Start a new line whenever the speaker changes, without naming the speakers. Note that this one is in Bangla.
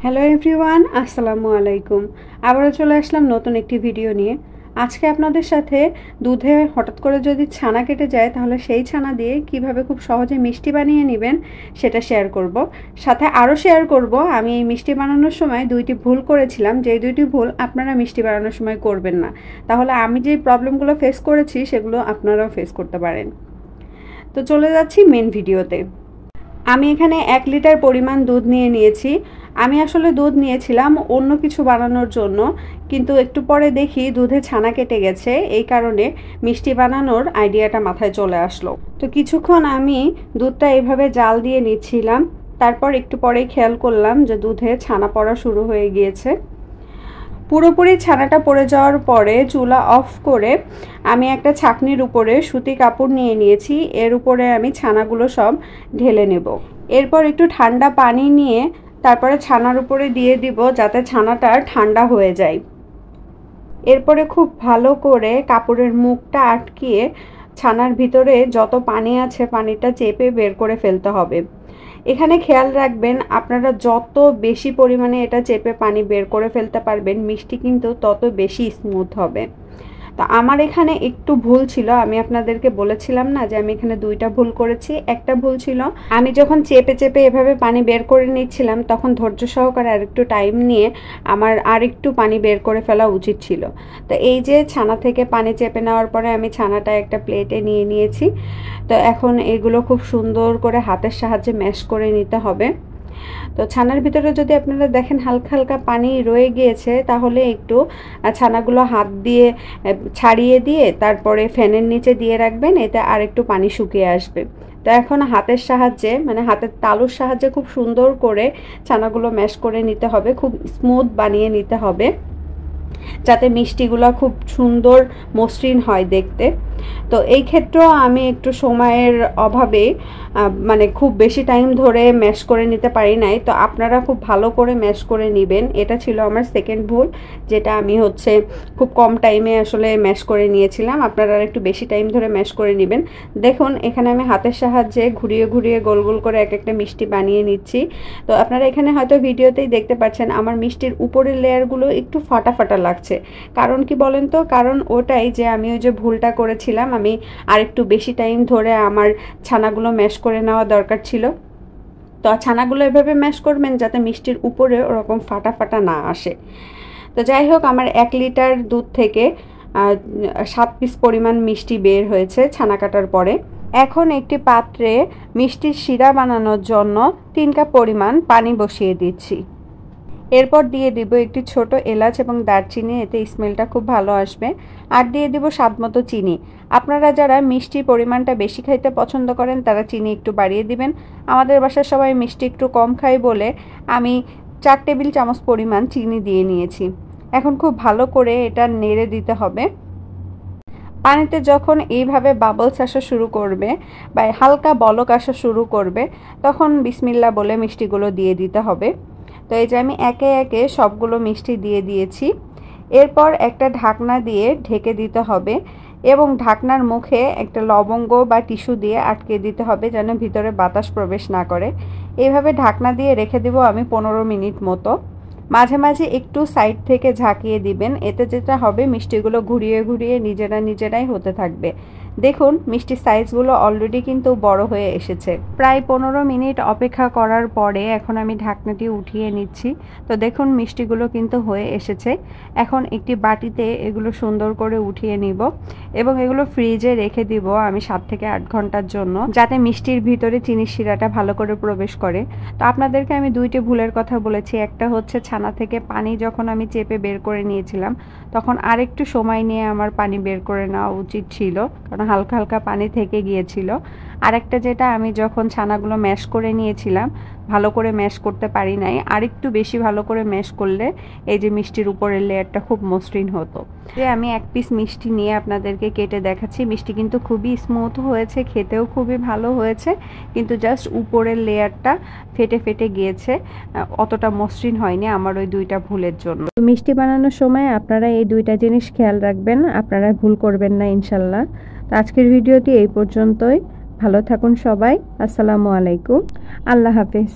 হ্যালো এভরিওয়ান, আসসালামু আলাইকুম। আবারও চলে আসলাম নতুন একটি ভিডিও নিয়ে। আজকে আপনাদের সাথে দুধে হঠাৎ করে যদি ছানা কেটে যায় তাহলে সেই ছানা দিয়ে কিভাবে খুব সহজে মিষ্টি বানিয়ে নেবেন সেটা শেয়ার করব। সাথে আরও শেয়ার করব আমি এই মিষ্টি বানানোর সময় দুইটি ভুল করেছিলাম, যে দুইটি ভুল আপনারা মিষ্টি বানানোর সময় করবেন না, তাহলে আমি যে প্রবলেমগুলো ফেস করেছি সেগুলো আপনারাও ফেস করতে পারেন। তো চলে যাচ্ছি মেন ভিডিওতে। আমি এখানে 1 লিটার পরিমাণ দুধ নিয়ে নিয়েছি। আমি আসলে দুধ নিয়েছিলাম অন্য কিছু বানানোর জন্য, কিন্তু একটু পরে দেখি দুধে ছানা কেটে গেছে, এই কারণে মিষ্টি বানানোর আইডিয়াটা মাথায় চলে আসলো। তো কিছুক্ষণ আমি দুধটা এইভাবে জাল দিয়ে নিচ্ছিলাম, তারপর একটু পরে খেয়াল করলাম যে দুধে ছানা পড়া শুরু হয়ে গিয়েছে। পুরোপুরি ছানাটা পড়ে যাওয়ার পরে চুলা অফ করে আমি একটা ছাঁকনির উপরে সুতি কাপড় নিয়ে নিয়েছি, এর উপরে আমি ছানাগুলো সব ঢেলে নেব। এরপর একটু ঠান্ডা পানি নিয়ে তারপরে ছানার উপরে দিয়ে দিব যাতে ছানাটা ঠান্ডা হয়ে যায়। এরপরে খুব ভালো করে কাপড়ের মুখটা আটকিয়ে ছানার ভিতরে যত পানি আছে পানিটা চেপে বের করে ফেলতে হবে। এখানে খেয়াল রাখবেন, আপনারা যত বেশি পরিমাণে এটা চেপে পানি বের করে ফেলতে পারবেন মিষ্টি কিন্তু তত বেশি স্মুথ হবে। তো আমার এখানে একটু ভুল ছিল, আমি আপনাদেরকে বলেছিলাম না যে আমি এখানে দুইটা ভুল করেছি। একটা ভুল ছিল, আমি যখন চেপে চেপে এভাবে পানি বের করে নিচ্ছিলাম তখন ধৈর্য সহকারে আরেকটু টাইম নিয়ে আমার আরেকটু পানি বের করে ফেলা উচিত ছিল। তো এই যে ছানা থেকে পানি চেপে নেওয়ার পরে আমি ছানাটা একটা প্লেটে নিয়ে নিয়েছি। তো এখন এগুলো খুব সুন্দর করে হাতের সাহায্যে ম্যাশ করে নিতে হবে। তো ছানার ভিতরে যদি আপনারা দেখেন হালকা হালকা পানি রয়ে গিয়েছে, তাহলে একটু ছানাগুলো হাত দিয়ে ছাড়িয়ে দিয়ে তারপরে ফ্যানের নিচে দিয়ে রাখবেন, এতে আর একটু পানি শুকিয়ে আসবে। তো এখন হাতের সাহায্যে মানে হাতের তালুর সাহায্যে খুব সুন্দর করে ছানাগুলো ম্যাশ করে নিতে হবে, খুব স্মুথ বানিয়ে নিতে হবে যাতে মিষ্টিগুলো খুব সুন্দর মসৃণ হয় দেখতে। তো এই ক্ষেত্রেও আমি একটু সময়ের অভাবে মানে খুব বেশি টাইম ধরে ম্যাশ করে নিতে পারি নাই। তো আপনারা খুব ভালো করে ম্যাশ করে নেবেন, এটা ছিল আমার সেকেন্ড ভুল, যেটা আমি খুব কম টাইমে আসলে ম্যাশ করে নিয়েছিলাম। আপনারা একটু বেশি টাইম ধরে ম্যাশ করে নেবেন। দেখুন এখানে আমি হাতের সাহায্যে ঘুরিয়ে ঘুরিয়ে গোল গোল করে এক একটা মিষ্টি বানিয়ে নিচ্ছি। তো আপনারা এখানে হয়তো ভিডিওতেই দেখতে পাচ্ছেন আমার মিষ্টির উপরের লেয়ারগুলো একটু ফাটা ফাটা লাগছে। কারণ কি বলেন তো? কারণ ওটাই যে আমি ওই যে ভুলটা করেছিলাম, আমি আরেকটু বেশি টাইম ধরে আমার ছানাগুলো ম্যাশ করে নেওয়া দরকার ছিল। তো ছানাগুলো এভাবে ম্যাশ করবেন যাতে মিষ্টির উপরে ওরকম ফাটা ফাটা না আসে। তো যাই হোক, আমার 1 লিটার দুধ থেকে 7 পিস পরিমাণ মিষ্টি বের হয়েছে ছানা কাটার পরে। এখন একটি পাত্রে মিষ্টির শিরা বানানোর জন্য 3 কাপ পরিমাণ পানি বসিয়ে দিচ্ছি। এরপর দিয়ে দিব একটি ছোট এলাচ এবং দারচিনি, এতে স্মেলটা খুব ভালো আসবে। আর দিয়ে দিব স্বাদ মতো চিনি। আপনারা যারা মিষ্টির পরিমাণটা বেশি খাইতে পছন্দ করেন তারা চিনি একটু বাড়িয়ে দিবেন। আমাদের বাসার সবাই মিষ্টি একটু কম খায় বলে আমি 4 টেবিল চামচ পরিমাণ চিনি দিয়ে নিয়েছি। এখন খুব ভালো করে এটা নেড়ে দিতে হবে। পানিতে যখন এইভাবে বাবলস আসা শুরু করবে বা হালকা বলক আসা শুরু করবে তখন বিসমিল্লাহ বলে মিষ্টিগুলো দিয়ে দিতে হবে। তো এই যে আমি একে একে সবগুলো মিষ্টি দিয়ে দিয়েছি। এরপর একটা ঢাকনা দিয়ে ঢেকে দিতে হবে এবং ঢাকনার মুখে একটা লবঙ্গ বা টিস্যু দিয়ে আটকে দিতে হবে যেন ভিতরে বাতাস প্রবেশ না করে। এইভাবে ঢাকনা দিয়ে রেখে দেব আমি 15 মিনিট মতো। মাঝে মাঝে একটু সাইড থেকে ঝাঁকিয়ে দিবেন, এতে যেটা হবে মিষ্টিগুলো ঘুরিয়ে ঘুরিয়ে নিজেরাই হতে থাকবে। দেখুন মিষ্টির সাইজগুলো অলরেডি কিন্তু বড় হয়ে এসেছে। প্রায় 15 মিনিট অপেক্ষা করার পরে এখন আমি ঢাকনাটি উঠিয়ে নিচ্ছি। তো দেখুন মিষ্টিগুলো কিন্তু হয়ে এসেছে। এখন একটি বাটিতে এগুলো সুন্দর করে উঠিয়ে নিব এবং এগুলো ফ্রিজে রেখে দিব আমি 7 থেকে 8 ঘন্টার জন্য, যাতে মিষ্টির ভিতরে চিনির শিরাটা ভালো করে প্রবেশ করে। তো আপনাদেরকে আমি 2টি ভুলের কথা বলেছি। একটা হচ্ছে ছানা থেকে পানি যখন আমি চেপে বের করে নিয়েছিলাম তখন আরেকটু সময় নিয়ে আমার পানি বের করে নেওয়া উচিত ছিল, কারণ হালকা হালকা পানি থেকে গিয়েছিল। আরেকটা যেটা, আমি যখন ছানাগুলো ম্যাশ করে নিয়েছিলাম ভালো করে ম্যাশ করতে পারি নাই, আরেকটু বেশি ভালো করে ম্যাশ করলে এই যে মিষ্টির উপরের লেয়ারটা খুব মসৃণ হতো। যে আমি 1 পিস মিষ্টি নিয়ে আপনাদেরকে কেটে দেখাচ্ছি। মিষ্টি কিন্তু খুবই স্মুথ হয়েছে, খেতেও খুবই ভালো হয়েছে, কিন্তু জাস্ট উপরের লেয়ারটা ফেটে ফেটে গিয়েছে, অতটা মসৃণ হয়নি আমার ওই 2টা ভুলের জন্য। মিষ্টি বানানোর সময় আপনারা এই 2টা জিনিস খেয়াল রাখবেন, আপনারা ভুল করবেন না ইনশাল্লাহ। তো আজকের ভিডিওটি এই পর্যন্তই। ভালো থাকুন সবাই। আসসালামু আলাইকুম। আল্লাহ হাফেজ।